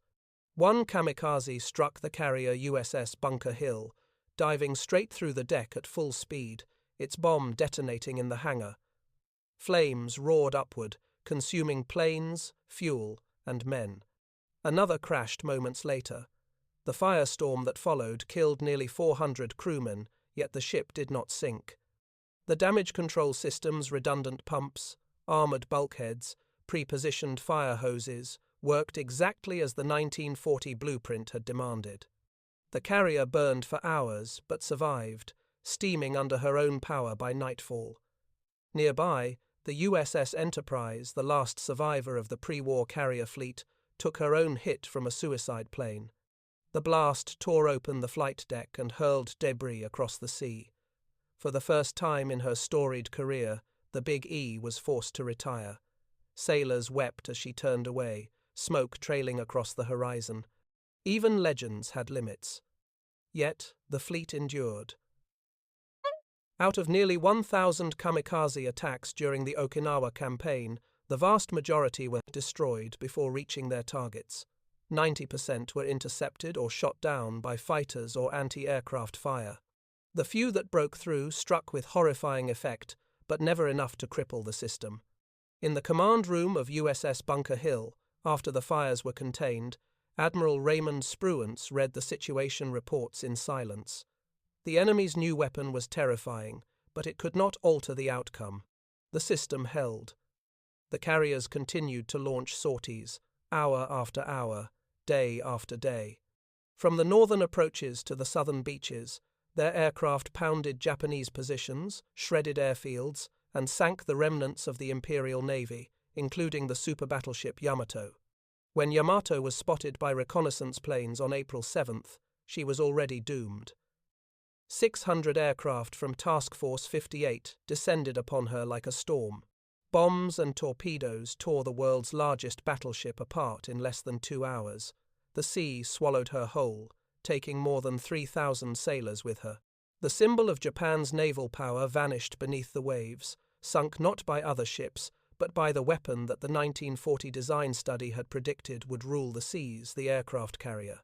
One kamikaze struck the carrier USS Bunker Hill, diving straight through the deck at full speed, its bomb detonating in the hangar. Flames roared upward, consuming planes, fuel, and men. Another crashed moments later. The firestorm that followed killed nearly 400 crewmen, yet the ship did not sink. The damage control system's redundant pumps, armored bulkheads, pre-positioned fire hoses worked exactly as the 1940 blueprint had demanded. The carrier burned for hours, but survived, steaming under her own power by nightfall. Nearby, the USS Enterprise, the last survivor of the pre-war carrier fleet, took her own hit from a suicide plane. The blast tore open the flight deck and hurled debris across the sea. For the first time in her storied career, the Big E was forced to retire. Sailors wept as she turned away, smoke trailing across the horizon. Even legends had limits. Yet the fleet endured. Out of nearly 1,000 kamikaze attacks during the Okinawa campaign, the vast majority were destroyed before reaching their targets. 90% were intercepted or shot down by fighters or anti-aircraft fire. The few that broke through struck with horrifying effect, but never enough to cripple the system. In the command room of USS Bunker Hill, after the fires were contained, Admiral Raymond Spruance read the situation reports in silence. The enemy's new weapon was terrifying, but it could not alter the outcome. The system held. The carriers continued to launch sorties, hour after hour, day after day. From the northern approaches to the southern beaches, their aircraft pounded Japanese positions, shredded airfields, and sank the remnants of the Imperial Navy, including the super battleship Yamato. When Yamato was spotted by reconnaissance planes on April 7th, she was already doomed. 600 aircraft from Task Force 58 descended upon her like a storm. Bombs and torpedoes tore the world's largest battleship apart in less than 2 hours. The sea swallowed her whole, taking more than 3,000 sailors with her. The symbol of Japan's naval power vanished beneath the waves, sunk not by other ships, but by the weapon that the 1940 design study had predicted would rule the seas, the aircraft carrier.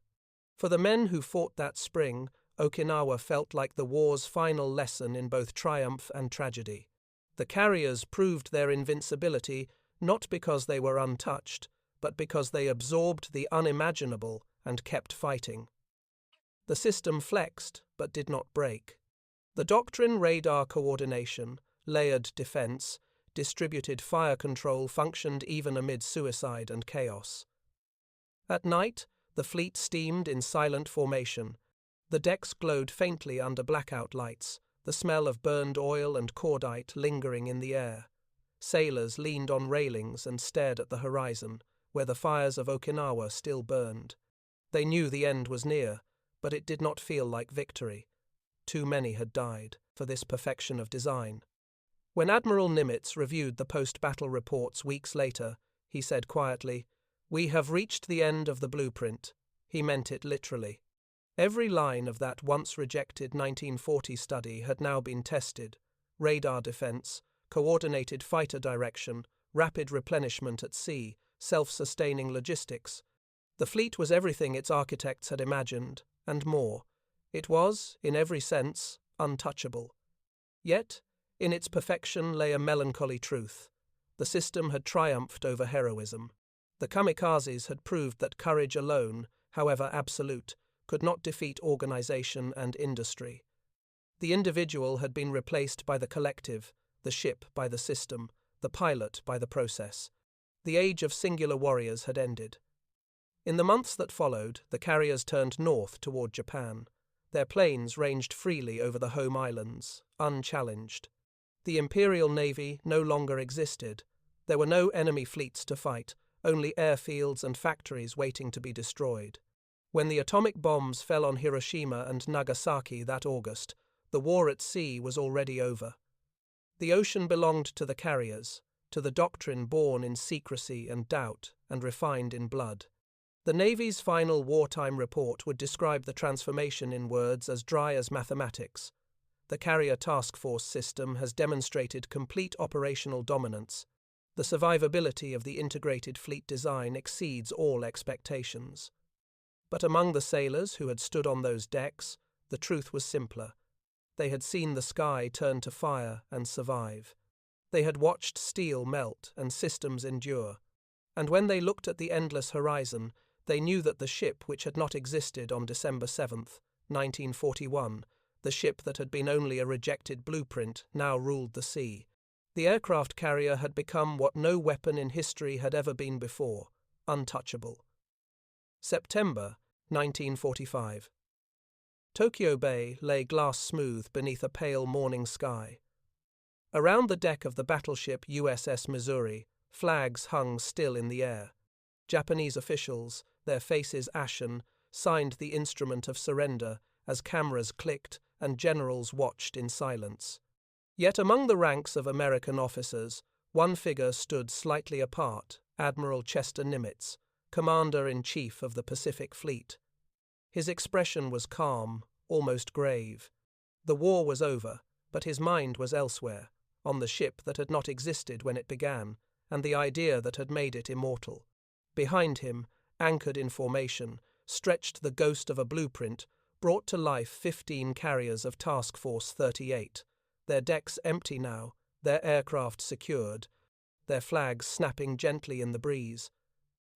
For the men who fought that spring, Okinawa felt like the war's final lesson in both triumph and tragedy. The carriers proved their invincibility not because they were untouched, but because they absorbed the unimaginable and kept fighting. The system flexed, but did not break. The doctrine radar coordination, layered defense, distributed fire control functioned even amid suicide and chaos. At night, the fleet steamed in silent formation. The decks glowed faintly under blackout lights, the smell of burned oil and cordite lingering in the air. Sailors leaned on railings and stared at the horizon, where the fires of Okinawa still burned. They knew the end was near, but it did not feel like victory. Too many had died for this perfection of design. When Admiral Nimitz reviewed the post-battle reports weeks later, he said quietly, "We have reached the end of the blueprint." He meant it literally. Every line of that once-rejected 1940 study had now been tested: radar defense, coordinated fighter direction, rapid replenishment at sea, self-sustaining logistics. The fleet was everything its architects had imagined, and more. It was, in every sense, untouchable. Yet, in its perfection lay a melancholy truth. The system had triumphed over heroism. The kamikazes had proved that courage alone, however absolute, could not defeat organization and industry. The individual had been replaced by the collective, the ship by the system, the pilot by the process. The age of singular warriors had ended. In the months that followed, the carriers turned north toward Japan. Their planes ranged freely over the home islands, unchallenged. The Imperial Navy no longer existed. There were no enemy fleets to fight, only airfields and factories waiting to be destroyed. When the atomic bombs fell on Hiroshima and Nagasaki that August, the war at sea was already over. The ocean belonged to the carriers, to the doctrine born in secrecy and doubt and refined in blood. The Navy's final wartime report would describe the transformation in words as dry as mathematics. The carrier task force system has demonstrated complete operational dominance. The survivability of the integrated fleet design exceeds all expectations. But among the sailors who had stood on those decks, the truth was simpler. They had seen the sky turn to fire and survive. They had watched steel melt and systems endure. And when they looked at the endless horizon, they knew that the ship which had not existed on December 7th, 1941, the ship that had been only a rejected blueprint, now ruled the sea. The aircraft carrier had become what no weapon in history had ever been before, untouchable. September 1945. Tokyo Bay lay glass-smooth beneath a pale morning sky. Around the deck of the battleship USS Missouri, flags hung still in the air. Japanese officials, their faces ashen, signed the instrument of surrender as cameras clicked and generals watched in silence. Yet among the ranks of American officers, one figure stood slightly apart, Admiral Chester Nimitz, Commander-in-Chief of the Pacific Fleet. His expression was calm, almost grave. The war was over, but his mind was elsewhere, on the ship that had not existed when it began, and the idea that had made it immortal. Behind him, anchored in formation, stretched the ghost of a blueprint, brought to life 15 carriers of Task Force 38, their decks empty now, their aircraft secured, their flags snapping gently in the breeze.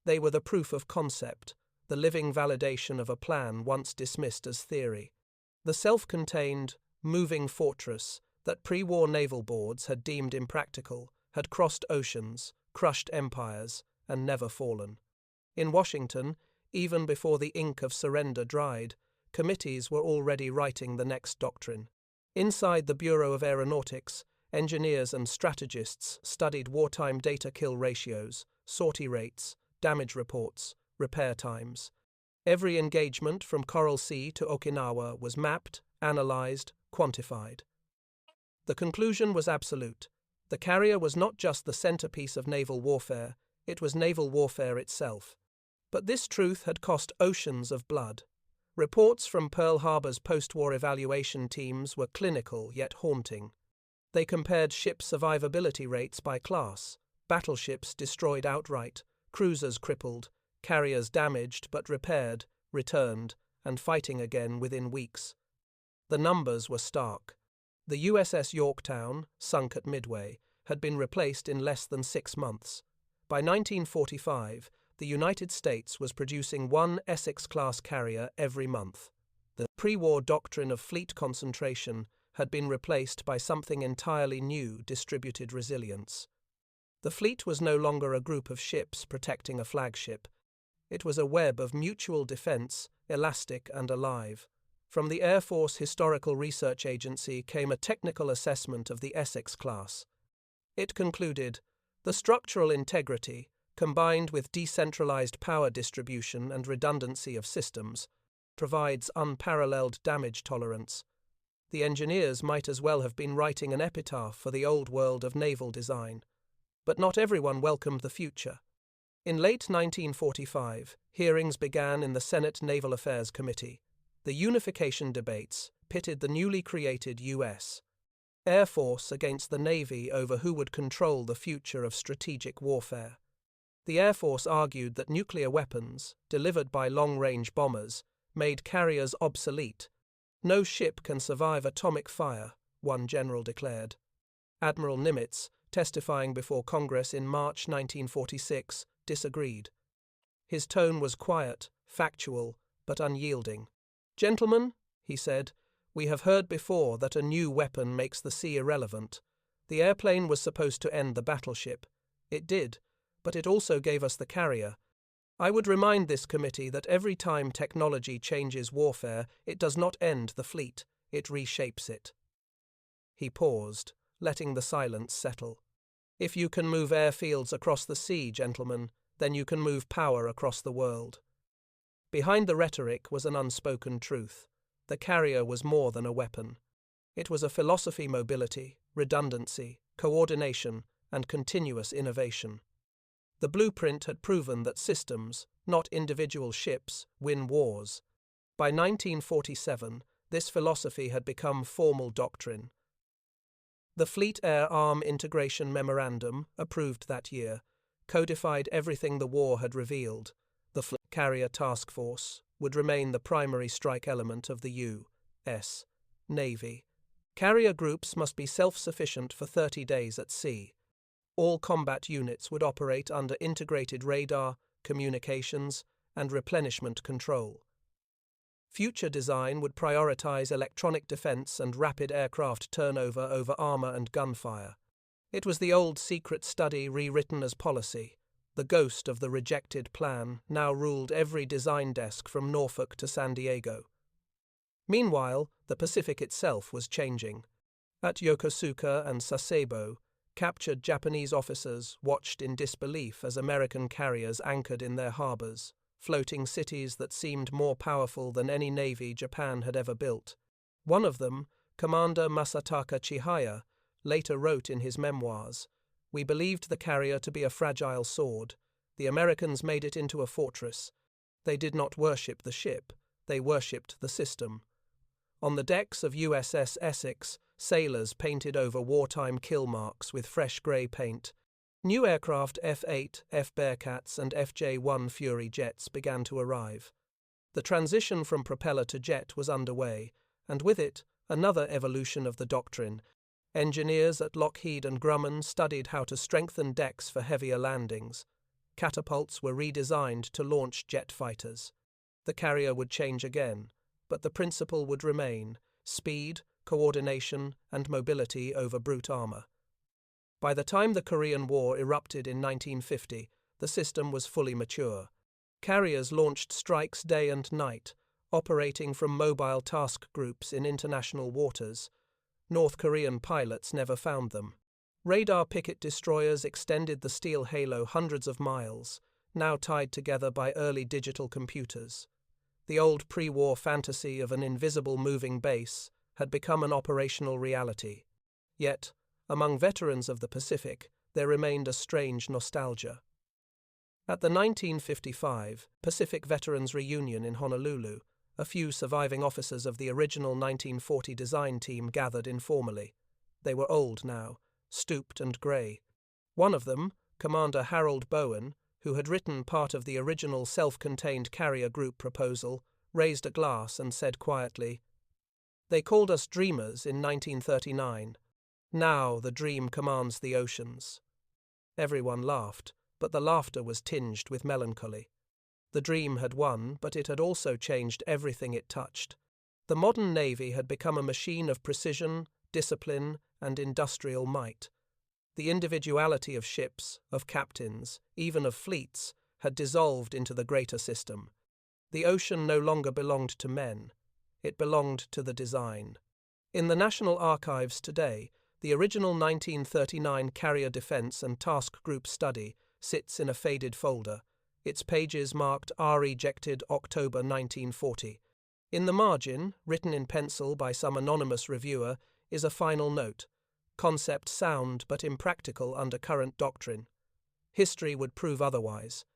They were the proof of concept, the living validation of a plan once dismissed as theory. The self-contained, moving fortress that pre-war naval boards had deemed impractical had crossed oceans, crushed empires, and never fallen. In Washington, even before the ink of surrender dried, committees were already writing the next doctrine. Inside the Bureau of Aeronautics, engineers and strategists studied wartime data kill ratios, sortie rates, damage reports, repair times. Every engagement from Coral Sea to Okinawa was mapped, analyzed, quantified. The conclusion was absolute. The carrier was not just the centerpiece of naval warfare, it was naval warfare itself. But this truth had cost oceans of blood. Reports from Pearl Harbor's post-war evaluation teams were clinical yet haunting. They compared ship survivability rates by class: battleships destroyed outright, cruisers crippled, carriers damaged but repaired, returned, and fighting again within weeks. The numbers were stark. The USS Yorktown, sunk at Midway, had been replaced in less than 6 months. By 1945, the United States was producing one Essex-class carrier every month. The pre-war doctrine of fleet concentration had been replaced by something entirely new: distributed resilience. The fleet was no longer a group of ships protecting a flagship. It was a web of mutual defense, elastic and alive. From the Air Force Historical Research Agency came a technical assessment of the Essex class. It concluded, the structural integrity, combined with decentralized power distribution and redundancy of systems, provides unparalleled damage tolerance. The engineers might as well have been writing an epitaph for the old world of naval design. But not everyone welcomed the future. In late 1945, hearings began in the Senate Naval Affairs Committee. The unification debates pitted the newly created U.S. Air Force against the Navy over who would control the future of strategic warfare. The Air Force argued that nuclear weapons, delivered by long-range bombers, made carriers obsolete. No ship can survive atomic fire, one general declared. Admiral Nimitz, testifying before Congress in March 1946, disagreed. His tone was quiet, factual, but unyielding. "Gentlemen," he said, "we have heard before that a new weapon makes the sea irrelevant. The airplane was supposed to end the battleship. It did, but it also gave us the carrier. I would remind this committee that every time technology changes warfare, it does not end the fleet, it reshapes it." He paused, letting the silence settle. "If you can move airfields across the sea, gentlemen, then you can move power across the world. Behind the rhetoric was an unspoken truth. The carrier was more than a weapon. It was a philosophy: mobility, redundancy, coordination, and continuous innovation. The blueprint had proven that systems, not individual ships, win wars. By 1947, this philosophy had become formal doctrine. The Fleet Air Arm Integration Memorandum, approved that year, codified everything the war had revealed. The Fleet Carrier Task Force would remain the primary strike element of the U.S. Navy. Carrier groups must be self-sufficient for 30 days at sea. All combat units would operate under integrated radar, communications, and replenishment control. Future design would prioritize electronic defense and rapid aircraft turnover over armor and gunfire. It was the old secret study rewritten as policy. The ghost of the rejected plan now ruled every design desk from Norfolk to San Diego. Meanwhile, the Pacific itself was changing. At Yokosuka and Sasebo, captured Japanese officers watched in disbelief as American carriers anchored in their harbors, floating cities that seemed more powerful than any navy Japan had ever built. One of them, Commander Masataka Chihaya, later wrote in his memoirs, "We believed the carrier to be a fragile sword. The Americans made it into a fortress. They did not worship the ship, they worshipped the system." On the decks of USS Essex, sailors painted over wartime kill marks with fresh grey paint. New aircraft F-8, F-Bearcats and FJ-1 Fury jets began to arrive. The transition from propeller to jet was underway, and with it, another evolution of the doctrine. Engineers at Lockheed and Grumman studied how to strengthen decks for heavier landings. Catapults were redesigned to launch jet fighters. The carrier would change again, but the principle would remain: speed, coordination, and mobility over brute armor. By the time the Korean War erupted in 1950, the system was fully mature. Carriers launched strikes day and night, operating from mobile task groups in international waters. North Korean pilots never found them. Radar picket destroyers extended the steel halo hundreds of miles, now tied together by early digital computers. The old pre-war fantasy of an invisible moving base had become an operational reality. Yet, among veterans of the Pacific, there remained a strange nostalgia. At the 1955 Pacific Veterans Reunion in Honolulu, a few surviving officers of the original 1940 design team gathered informally. They were old now, stooped and grey. One of them, Commander Harold Bowen, who had written part of the original self-contained carrier group proposal, raised a glass and said quietly, "They called us dreamers in 1939. Now the dream commands the oceans." Everyone laughed, but the laughter was tinged with melancholy. The dream had won, but it had also changed everything it touched. The modern Navy had become a machine of precision, discipline, and industrial might. The individuality of ships, of captains, even of fleets, had dissolved into the greater system. The ocean no longer belonged to men. It belonged to the design. In the National Archives today, the original 1939 Carrier Defense and Task Group Study sits in a faded folder, its pages marked "R-ejected October 1940. In the margin, written in pencil by some anonymous reviewer, is a final note: concept sound but impractical under current doctrine. History would prove otherwise.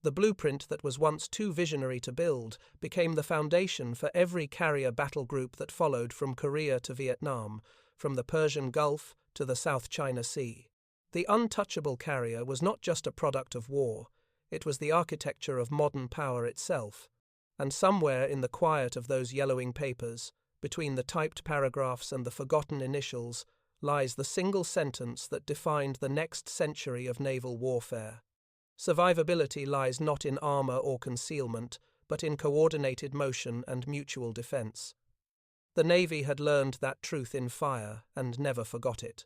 The blueprint that was once too visionary to build became the foundation for every carrier battle group that followed from Korea to Vietnam, from the Persian Gulf to the South China Sea. The Untouchable carrier was not just a product of war, it was the architecture of modern power itself. And somewhere in the quiet of those yellowing papers, between the typed paragraphs and the forgotten initials, lies the single sentence that defined the next century of naval warfare. Survivability lies not in armor or concealment, but in coordinated motion and mutual defense. The Navy had learned that truth in fire and never forgot it.